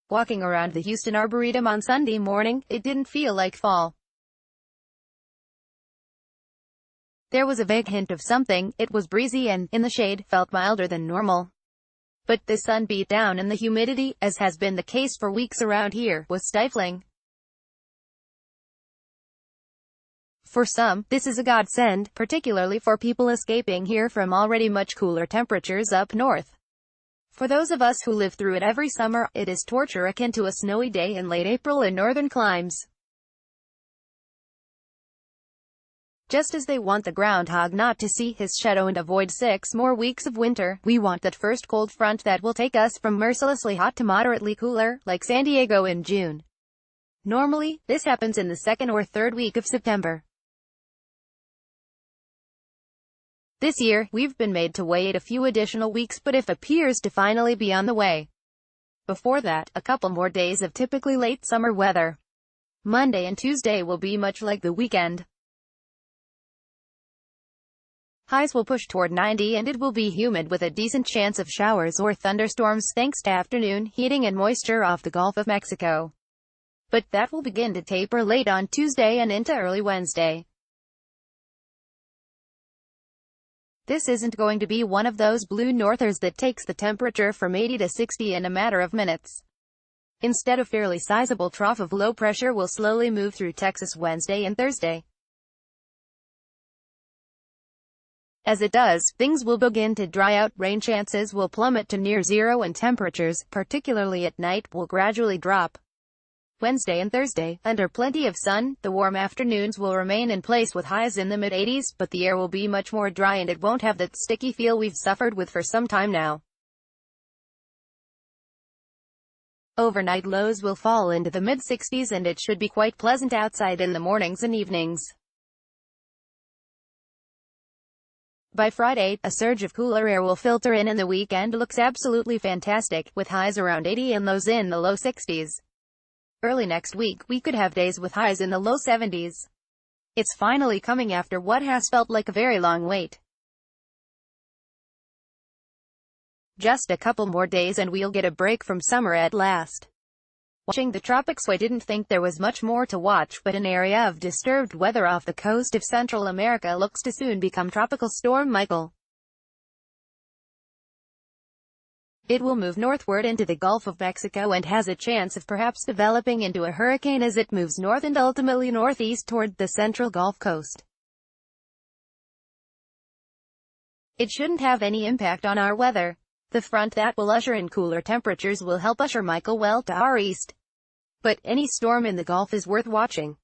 Walking around the Houston Arboretum on Sunday morning, it didn't feel like fall. There was a vague hint of something. It was breezy and, in the shade, felt milder than normal. But the sun beat down and the humidity, as has been the case for weeks around here, was stifling. For some, this is a godsend, particularly for people escaping here from already much cooler temperatures up north. For those of us who live through it every summer, it is torture akin to a snowy day in late April in northern climes. Just as they want the groundhog not to see his shadow and avoid 6 more weeks of winter, we want that first cold front that will take us from mercilessly hot to moderately cooler, like San Diego in June. Normally, this happens in the 2nd or 3rd week of September. This year, we've been made to wait a few additional weeks, but it appears to finally be on the way. Before that, a couple more days of typically late summer weather. Monday and Tuesday will be much like the weekend. Highs will push toward 90 and it will be humid with a decent chance of showers or thunderstorms thanks to afternoon heating and moisture off the Gulf of Mexico. But that will begin to taper late on Tuesday and into early Wednesday. This isn't going to be one of those blue northers that takes the temperature from 80 to 60 in a matter of minutes. Instead, a fairly sizable trough of low pressure will slowly move through Texas Wednesday and Thursday. As it does, things will begin to dry out, rain chances will plummet to near zero and temperatures, particularly at night, will gradually drop. Wednesday and Thursday, under plenty of sun, the warm afternoons will remain in place with highs in the mid-80s, but the air will be much more dry and it won't have that sticky feel we've suffered with for some time now. Overnight lows will fall into the mid-60s and it should be quite pleasant outside in the mornings and evenings. By Friday, a surge of cooler air will filter in and the weekend looks absolutely fantastic, with highs around 80 and lows in the low 60s. Early next week, we could have days with highs in the low 70s. It's finally coming after what has felt like a very long wait. Just a couple more days and we'll get a break from summer at last. Watching the tropics, I didn't think there was much more to watch, but an area of disturbed weather off the coast of Central America looks to soon become Tropical Storm Michael. It will move northward into the Gulf of Mexico and has a chance of perhaps developing into a hurricane as it moves north and ultimately northeast toward the central Gulf Coast. It shouldn't have any impact on our weather. The front that will usher in cooler temperatures will help usher Michael well to our east. But any storm in the Gulf is worth watching.